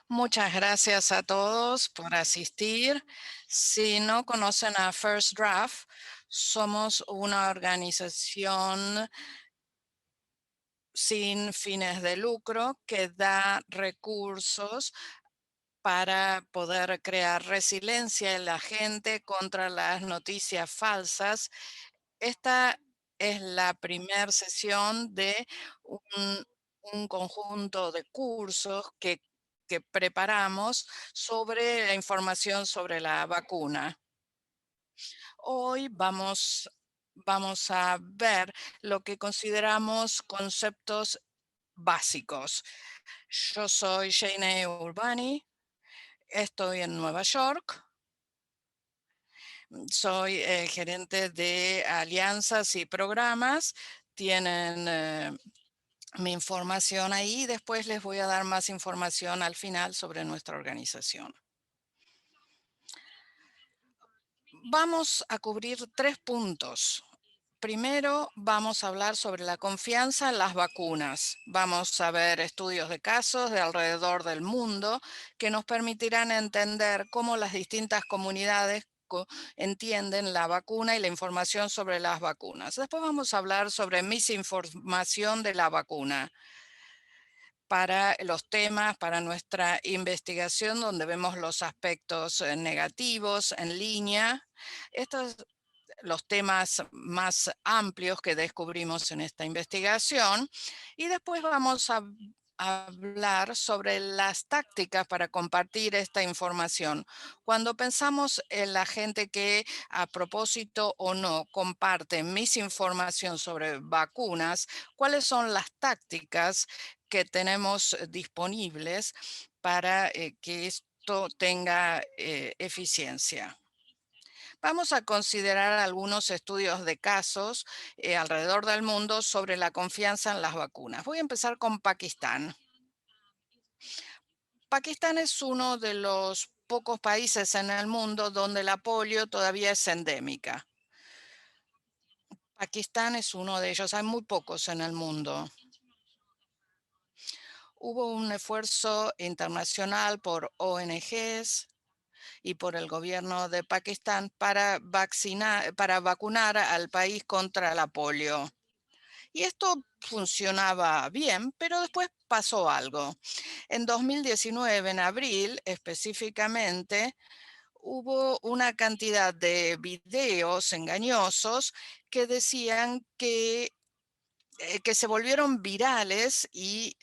Muchas gracias a todos por asistir. Si no conocen a First Draft, somos una organización sin fines de lucro que da recursos para poder crear resiliencia en la gente contra las noticias falsas. Esta es la primera sesión de un, un conjunto de cursos que preparamos sobre la información sobre la vacuna. Hoy vamos a ver lo que consideramos conceptos básicos. Yo soy Shane Urbani, estoy en Nueva York. Soy gerente de alianzas y programas. Tienen mi información ahí. Después les voy a dar más información al final sobre nuestra organización. Vamos a cubrir 3 puntos. Primero, vamos a hablar sobre la confianza en las vacunas. Vamos a ver estudios de casos de alrededor del mundo que nos permitirán entender cómo las distintas comunidades entienden la vacuna y la información sobre las vacunas. Después vamos a hablar sobre misinformación de la vacuna para los temas, para nuestra investigación, donde vemos los aspectos negativos en línea. Estos los temas más amplios que descubrimos en esta investigación y después vamos a hablar sobre las tácticas para compartir esta información. Cuando pensamos en la gente que a propósito o no comparte misinformación sobre vacunas, ¿cuáles son las tácticas que tenemos disponibles para que esto tenga eficiencia? Vamos a considerar algunos estudios de casos alrededor del mundo sobre la confianza en las vacunas. Voy a empezar con Pakistán. Pakistán es uno de los pocos países en el mundo donde la polio todavía es endémica. Pakistán es uno de ellos, hay muy pocos en el mundo. Hubo un esfuerzo internacional por ONGs y por el gobierno de Pakistán para vacunar al país contra la polio. Y esto funcionaba bien, pero después pasó algo. En 2019, en abril específicamente, hubo una cantidad de videos engañosos que decían que se volvieron virales y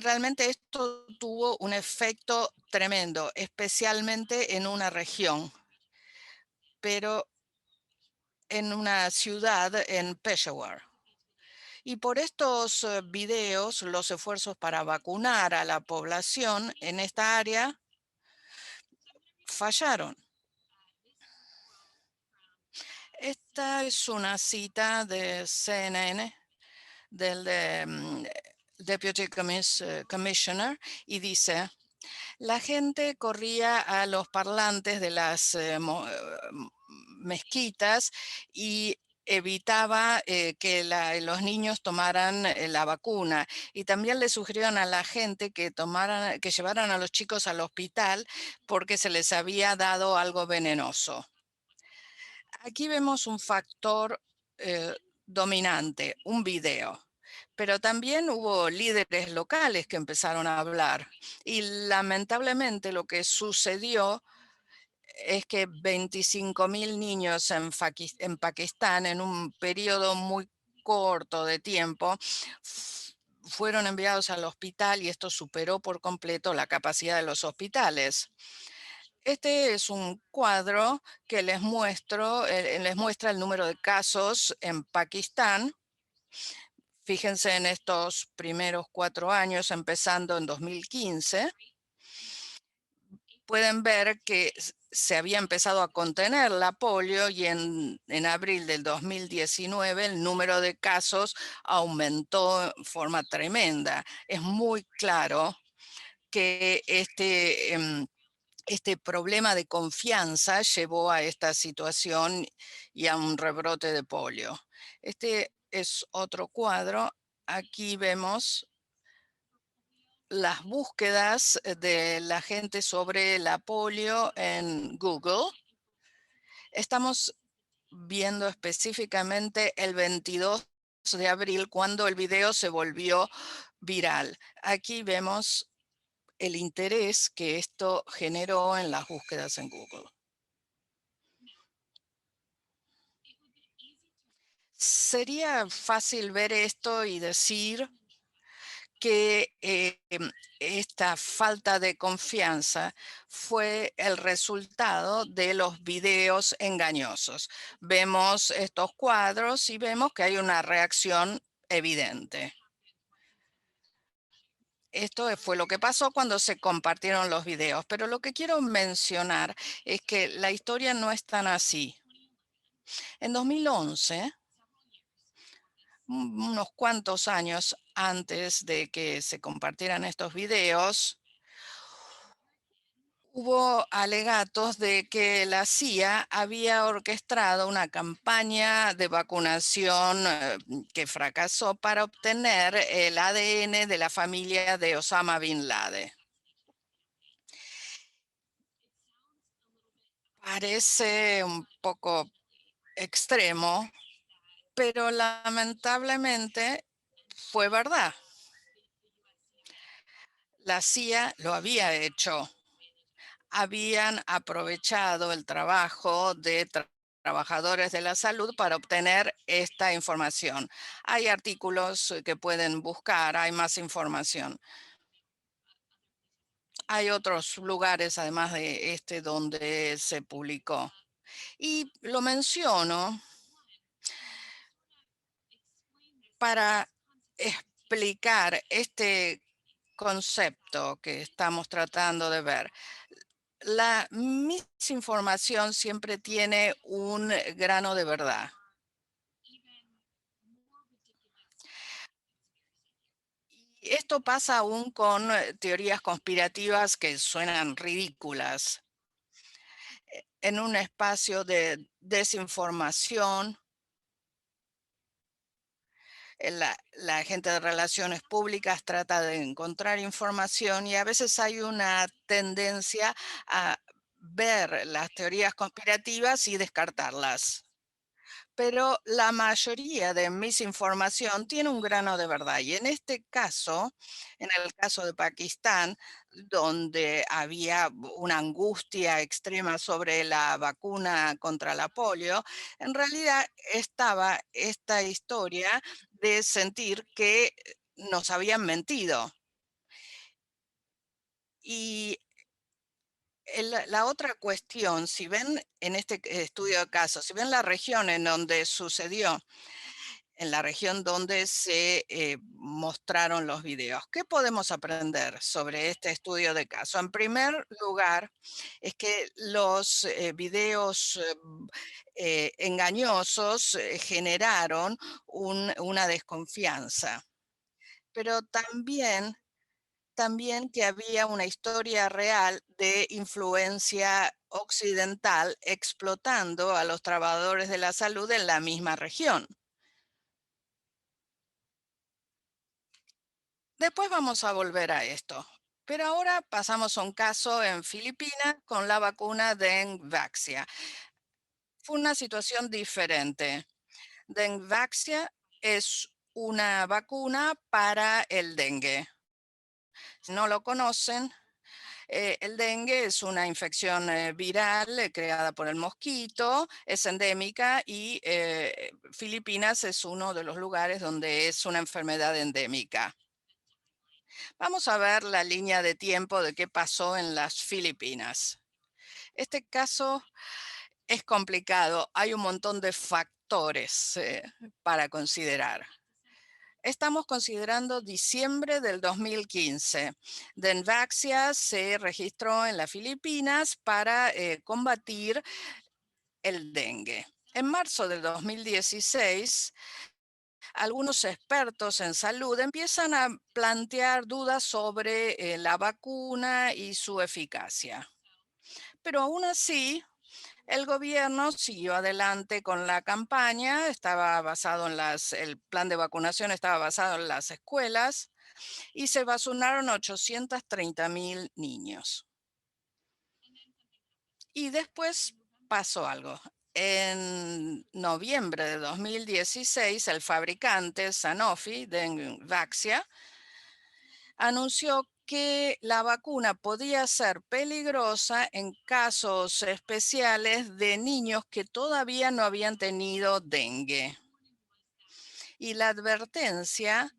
realmente esto tuvo un efecto tremendo, especialmente en una región, pero en una ciudad en Peshawar. Y por estos videos, los esfuerzos para vacunar a la población en esta área fallaron. Esta es una cita de CNN, del Deputy Commissioner, y dice, la gente corría a los parlantes de las mezquitas y evitaba que los niños tomaran la vacuna, y también le sugirieron a la gente que llevaran a los chicos al hospital porque se les había dado algo venenoso. Aquí vemos un factor dominante, un video. Pero también hubo líderes locales que empezaron a hablar. Y lamentablemente lo que sucedió es que 25.000 niños en Pakistán, en un periodo muy corto de tiempo, fueron enviados al hospital y esto superó por completo la capacidad de los hospitales. Este es un cuadro que les muestra el número de casos en Pakistán. Fíjense en estos primeros 4 años, empezando en 2015. Pueden ver que se había empezado a contener la polio y en abril del 2019 el número de casos aumentó en forma tremenda. Es muy claro que este problema de confianza llevó a esta situación y a un rebrote de polio. Este es otro cuadro. Aquí vemos las búsquedas de la gente sobre la polio en Google. Estamos viendo específicamente el 22 de abril, cuando el video se volvió viral. Aquí vemos el interés que esto generó en las búsquedas en Google. Sería fácil ver esto y decir que esta falta de confianza fue el resultado de los videos engañosos. Vemos estos cuadros y vemos que hay una reacción evidente. Esto fue lo que pasó cuando se compartieron los videos, pero lo que quiero mencionar es que la historia no es tan así. En 2011, unos cuantos años antes de que se compartieran estos videos, hubo alegatos de que la CIA había orquestado una campaña de vacunación que fracasó para obtener el ADN de la familia de Osama Bin Laden. Parece un poco extremo, pero lamentablemente fue verdad. La CIA lo había hecho. Habían aprovechado el trabajo de trabajadores de la salud para obtener esta información. Hay artículos que pueden buscar, hay más información. Hay otros lugares, además de este, donde se publicó. Y lo menciono para explicar este concepto que estamos tratando de ver. La misinformación siempre tiene un grano de verdad. Y esto pasa aún con teorías conspirativas que suenan ridículas. En un espacio de desinformación, la gente de relaciones públicas trata de encontrar información y a veces hay una tendencia a ver las teorías conspirativas y descartarlas. Pero la mayoría de misinformación tiene un grano de verdad. Y en este caso, en el caso de Pakistán, donde había una angustia extrema sobre la vacuna contra la polio, en realidad estaba esta historia de sentir que nos habían mentido. Y la otra cuestión, si ven en este estudio de casos, si ven la región en donde sucedió, en la región donde se mostraron los videos. ¿Qué podemos aprender sobre este estudio de caso? En primer lugar, es que los videos engañosos generaron una desconfianza, pero también que había una historia real de influencia occidental explotando a los trabajadores de la salud en la misma región. Después vamos a volver a esto. Pero ahora pasamos a un caso en Filipinas con la vacuna Dengvaxia. Fue una situación diferente. Dengvaxia es una vacuna para el dengue. Si no lo conocen, el dengue es una infección viral creada por el mosquito, es endémica y Filipinas es uno de los lugares donde es una enfermedad endémica. Vamos a ver la línea de tiempo de qué pasó en las Filipinas. Este caso es complicado. Hay un montón de factores para considerar. Estamos considerando diciembre del 2015. Denvaxia se registró en las Filipinas para combatir el dengue. En marzo del 2016, algunos expertos en salud empiezan a plantear dudas sobre la vacuna y su eficacia. Pero aún así, El gobierno siguió adelante con la campaña, estaba basado en el plan de vacunación estaba basado en las escuelas y se vacunaron 830.000 niños. Y después pasó algo. En noviembre de 2016, el fabricante Sanofi de Vaxia anunció que la vacuna podía ser peligrosa en casos especiales de niños que todavía no habían tenido dengue. Y la advertencia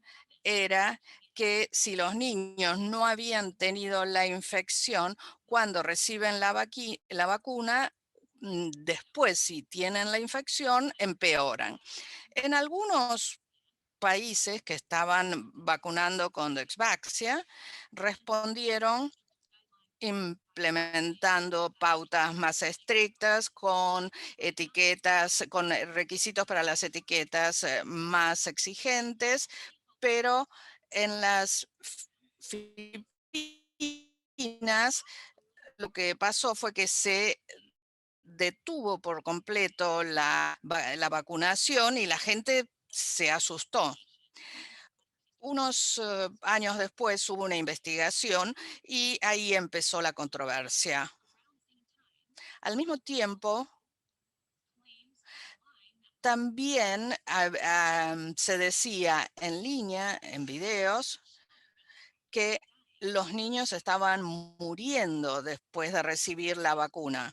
era que si los niños no habían tenido la infección cuando reciben la vacuna, después si tienen la infección, empeoran. En algunos países que estaban vacunando con Dexvaxia respondieron implementando pautas más estrictas con etiquetas, con requisitos para las etiquetas más exigentes, pero en las Filipinas lo que pasó fue que se detuvo por completo la vacunación y la gente se asustó. Unos años después hubo una investigación y ahí empezó la controversia. Al mismo tiempo, también se decía en línea, en videos, que los niños estaban muriendo después de recibir la vacuna.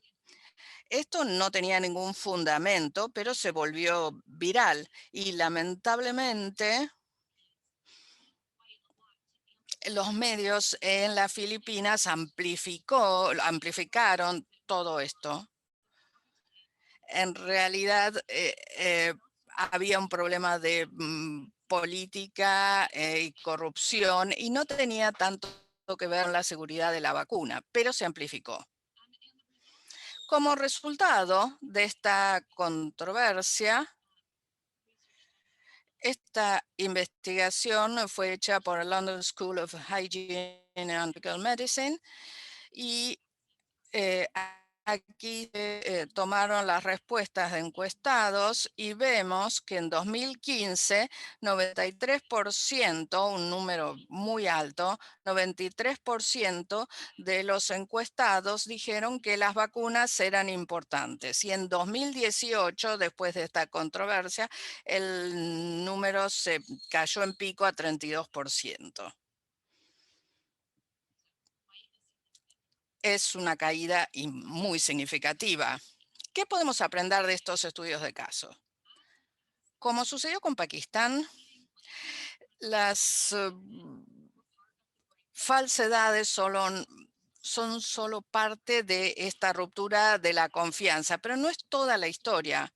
Esto no tenía ningún fundamento, pero se volvió viral y lamentablemente los medios en las Filipinas amplificaron todo esto. En realidad había un problema de política y corrupción y no tenía tanto que ver con la seguridad de la vacuna, pero se amplificó. Como resultado de esta controversia, esta investigación fue hecha por el London School of Hygiene and Tropical Medicine y aquí tomaron las respuestas de encuestados y vemos que en 2015, 93%, un número muy alto, 93% de los encuestados dijeron que las vacunas eran importantes. Y en 2018, después de esta controversia, el número se cayó en pico a 32%. Es una caída muy significativa. ¿Qué podemos aprender de estos estudios de caso? Como sucedió con Pakistán, las falsedades son solo parte de esta ruptura de la confianza, pero no es toda la historia.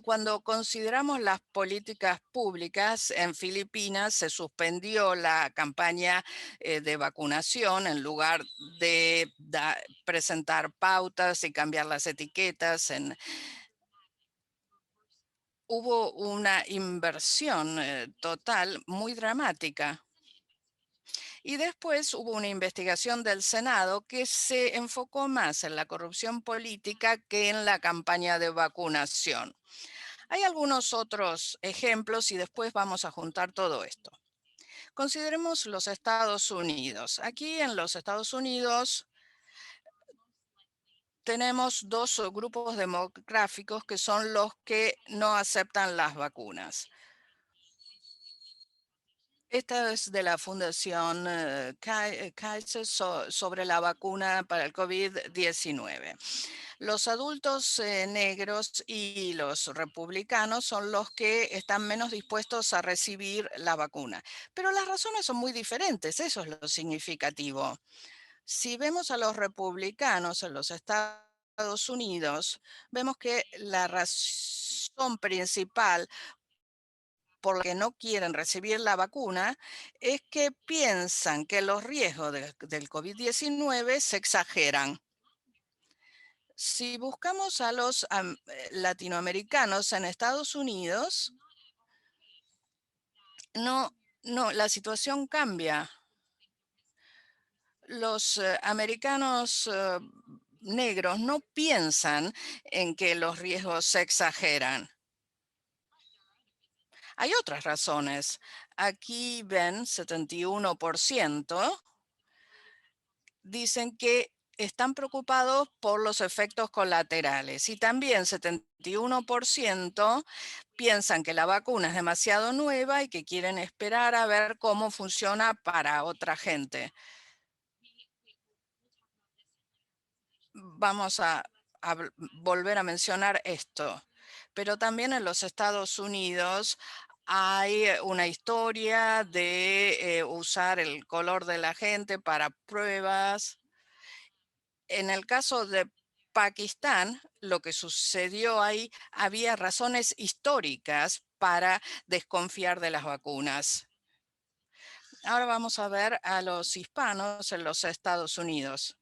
Cuando consideramos las políticas públicas en Filipinas, se suspendió la campaña de vacunación en lugar de presentar pautas y cambiar las etiquetas. Hubo una inversión total muy dramática. Y después hubo una investigación del Senado que se enfocó más en la corrupción política que en la campaña de vacunación. Hay algunos otros ejemplos y después vamos a juntar todo esto. Consideremos los Estados Unidos. Aquí en los Estados Unidos tenemos dos grupos demográficos que son los que no aceptan las vacunas. Esta es de la Fundación Kaiser sobre la vacuna para el COVID-19. Los adultos negros y los republicanos son los que están menos dispuestos a recibir la vacuna. Pero las razones son muy diferentes, eso es lo significativo. Si vemos a los republicanos en los Estados Unidos, vemos que la razón principal por la que no quieren recibir la vacuna es que piensan que los riesgos del COVID-19 se exageran. Si buscamos a los latinoamericanos en Estados Unidos, la situación cambia. Los americanos negros no piensan en que los riesgos se exageran. Hay otras razones. Aquí ven 71% dicen que están preocupados por los efectos colaterales y también 71% piensan que la vacuna es demasiado nueva y que quieren esperar a ver cómo funciona para otra gente. Vamos a volver a mencionar esto, pero también en los Estados Unidos hay una historia de usar el color de la gente para pruebas. En el caso de Pakistán, lo que sucedió ahí, había razones históricas para desconfiar de las vacunas. Ahora vamos a ver a los hispanos en los Estados Unidos.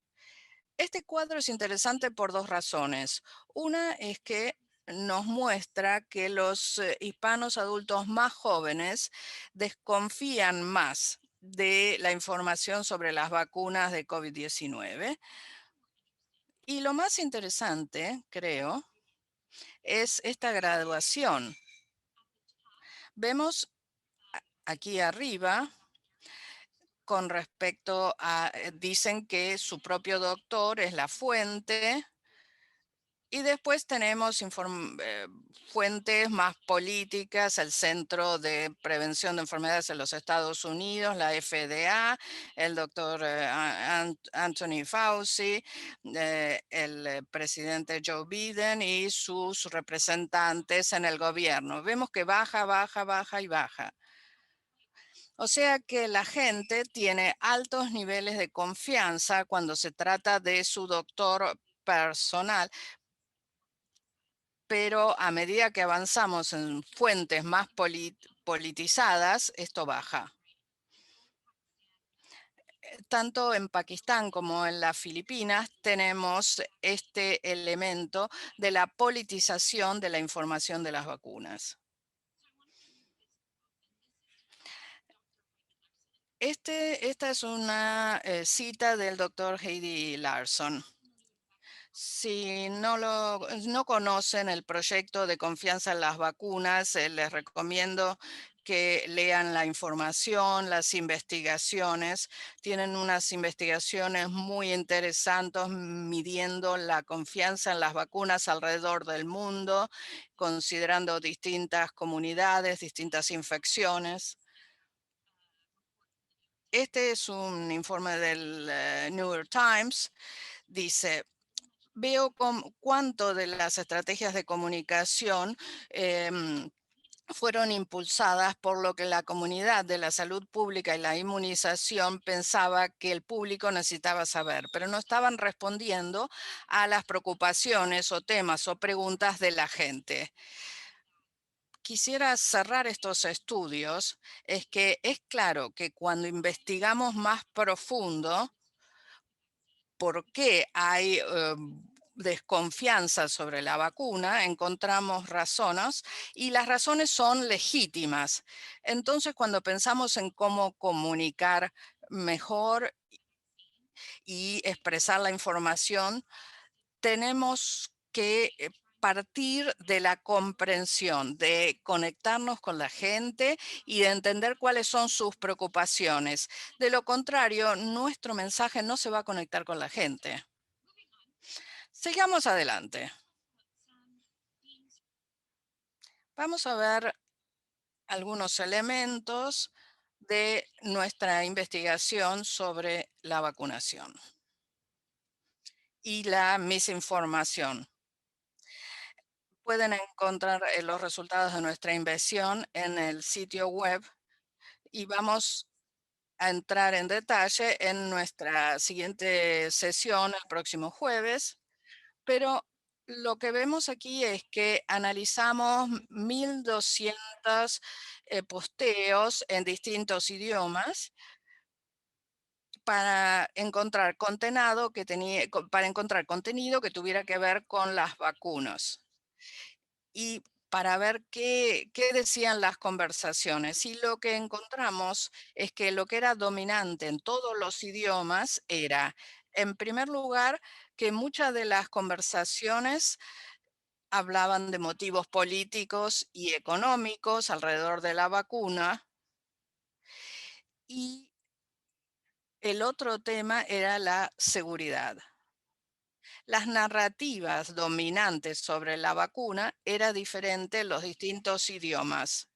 Este cuadro es interesante por dos razones. Una es que nos muestra que los hispanos adultos más jóvenes desconfían más de la información sobre las vacunas de COVID-19. Y lo más interesante, creo, es esta graduación. Vemos aquí arriba con respecto a, dicen que su propio doctor es la fuente. Y después tenemos fuentes más políticas, el Centro de Prevención de Enfermedades en los Estados Unidos, la FDA, el doctor Anthony Fauci, el presidente Joe Biden y sus representantes en el gobierno. Vemos que baja, baja, baja y baja. O sea que la gente tiene altos niveles de confianza cuando se trata de su doctor personal, pero a medida que avanzamos en fuentes más politizadas, esto baja. Tanto en Pakistán como en las Filipinas tenemos este elemento de la politización de la información de las vacunas. Esta es una cita del doctor Heidi Larson. Si no conocen el proyecto de confianza en las vacunas, les recomiendo que lean la información, las investigaciones. Tienen unas investigaciones muy interesantes midiendo la confianza en las vacunas alrededor del mundo, considerando distintas comunidades, distintas infecciones. Este es un informe del New York Times. Dice, veo cuánto de las estrategias de comunicación fueron impulsadas por lo que la comunidad de la salud pública y la inmunización pensaba que el público necesitaba saber, pero no estaban respondiendo a las preocupaciones o temas o preguntas de la gente. Quisiera cerrar estos estudios, es que es claro que cuando investigamos más profundo, por qué hay desconfianza sobre la vacuna, encontramos razones y las razones son legítimas. Entonces, cuando pensamos en cómo comunicar mejor y expresar la información, tenemos que partir de la comprensión, de conectarnos con la gente y de entender cuáles son sus preocupaciones. De lo contrario, nuestro mensaje no se va a conectar con la gente. Sigamos adelante. Vamos a ver algunos elementos de nuestra investigación sobre la vacunación y la misinformación. Pueden encontrar los resultados de nuestra inversión en el sitio web y vamos a entrar en detalle en nuestra siguiente sesión el próximo jueves, pero lo que vemos aquí es que analizamos 1.200 posteos en distintos idiomas para encontrar para encontrar contenido que tuviera que ver con las vacunas y para ver qué decían las conversaciones. Y lo que encontramos es que lo que era dominante en todos los idiomas era, en primer lugar, que muchas de las conversaciones hablaban de motivos políticos y económicos alrededor de la vacuna, y el otro tema era la seguridad. Las narrativas dominantes sobre la vacuna era diferente en los distintos idiomas.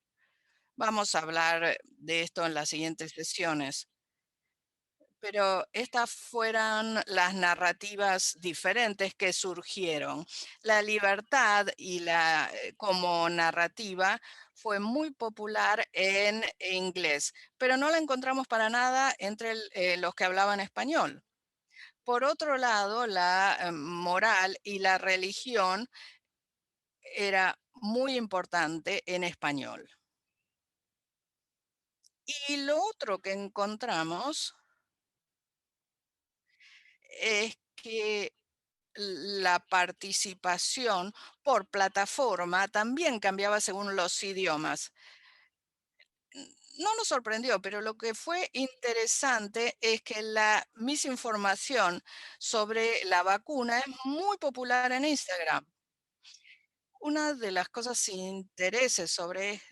Vamos a hablar de esto en las siguientes sesiones, pero estas fueron las narrativas diferentes que surgieron. La libertad y la como narrativa fue muy popular en inglés, pero no la encontramos para nada entre los que hablaban español. Por otro lado, la moral y la religión era muy importante en español. Y lo otro que encontramos es que la participación por plataforma también cambiaba según los idiomas. No nos sorprendió, pero lo que fue interesante es que la misinformación sobre la vacuna es muy popular en Instagram. Una de las cosas intereses sobre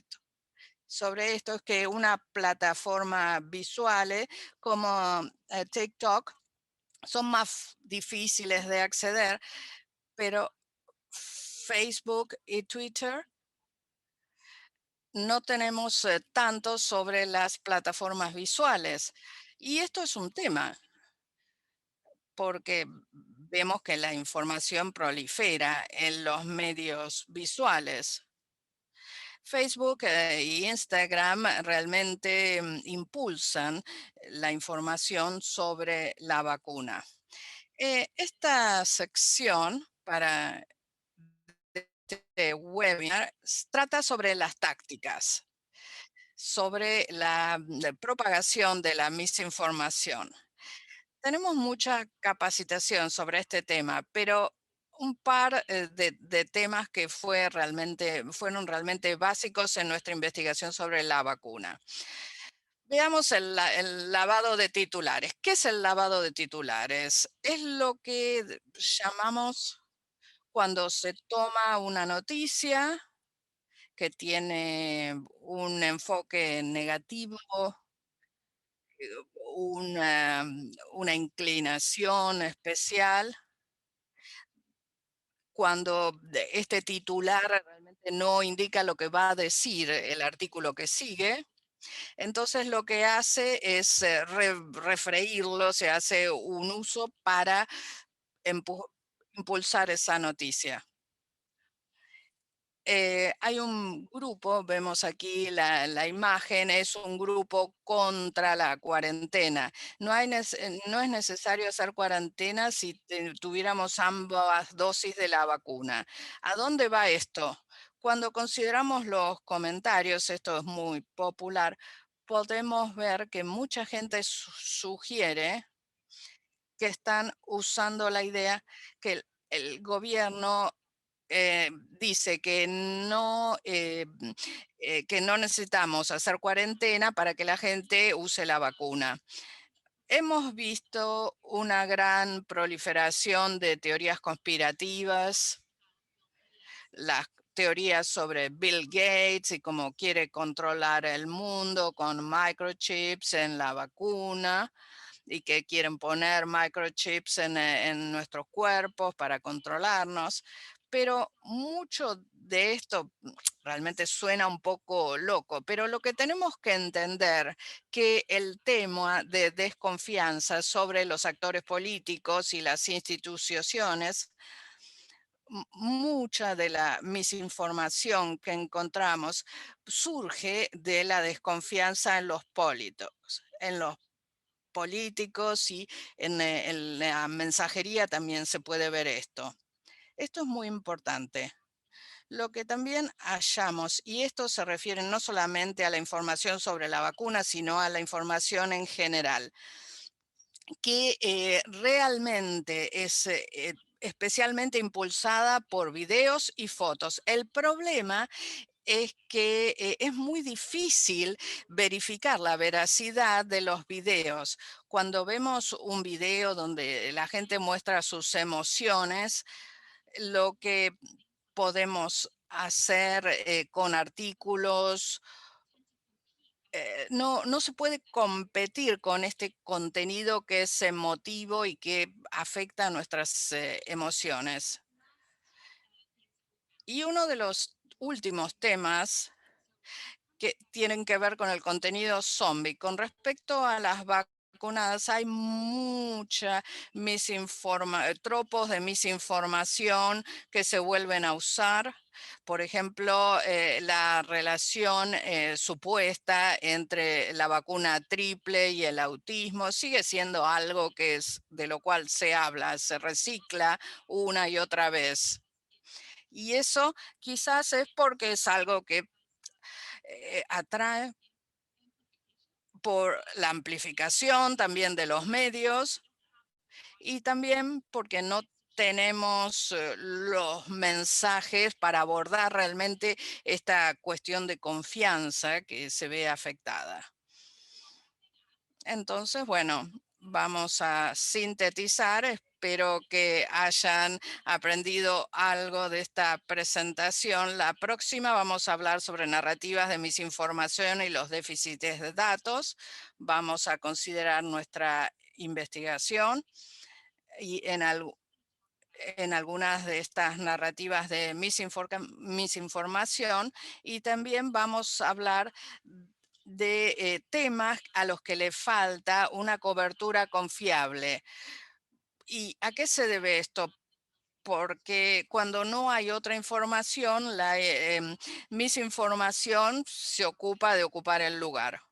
esto es que una plataforma visuales como TikTok son más difíciles de acceder, pero Facebook y Twitter no tenemos tanto sobre las plataformas visuales. Y esto es un tema, porque vemos que la información prolifera en los medios visuales. Facebook y Instagram realmente impulsan la información sobre la vacuna. Esta sección para este webinar trata sobre las tácticas, sobre la propagación de la misinformación. Tenemos mucha capacitación sobre este tema, pero un par de temas que fueron realmente básicos en nuestra investigación sobre la vacuna. Veamos el lavado de titulares. ¿Qué es el lavado de titulares? Es lo que llamamos cuando se toma una noticia que tiene un enfoque negativo, una inclinación especial, cuando este titular realmente no indica lo que va a decir el artículo que sigue. Entonces lo que hace es refreírlo, se hace un uso para empu- impulsar esa noticia. Hay un grupo, vemos aquí la imagen, es un grupo contra la cuarentena. No es necesario hacer cuarentena si tuviéramos ambas dosis de la vacuna. ¿A dónde va esto? Cuando consideramos los comentarios, esto es muy popular, podemos ver que mucha gente sugiere que están usando la idea que el gobierno dice que no necesitamos hacer cuarentena para que la gente use la vacuna. Hemos visto una gran proliferación de teorías conspirativas, las teorías sobre Bill Gates y cómo quiere controlar el mundo con microchips en la vacuna y que quieren poner microchips en nuestros cuerpos para controlarnos. Pero mucho de esto realmente suena un poco loco, pero lo que tenemos que entender que el tema de desconfianza sobre los actores políticos y las instituciones, mucha de la misinformación que encontramos surge de la desconfianza en los políticos y en la mensajería también se puede ver esto. Esto es muy importante. Lo que también hallamos, y esto se refiere no solamente a la información sobre la vacuna, sino a la información en general, que realmente es especialmente impulsada por videos y fotos. El problema es que es muy difícil verificar la veracidad de los videos. Cuando vemos un video donde la gente muestra sus emociones, lo que podemos hacer con artículos, no se puede competir con este contenido que es emotivo y que afecta nuestras emociones. Y uno de los últimos temas que tienen que ver con el contenido zombie. Con respecto a las vacunas, hay mucha tropos de misinformación que se vuelven a usar. Por ejemplo, la relación supuesta entre la vacuna triple y el autismo sigue siendo algo que es de lo cual se habla, se recicla una y otra vez. Y eso quizás es porque es algo que atrae por la amplificación también de los medios y también porque no tenemos los mensajes para abordar realmente esta cuestión de confianza que se ve afectada. Entonces, bueno, vamos a sintetizar. Espero que hayan aprendido algo de esta presentación. La próxima vamos a hablar sobre narrativas de misinformación y los déficits de datos. Vamos a considerar nuestra investigación y en algunas de estas narrativas de misinformación, y también vamos a hablar de temas a los que le falta una cobertura confiable. ¿Y a qué se debe esto? Porque cuando no hay otra información, la misinformación se ocupa de ocupar el lugar.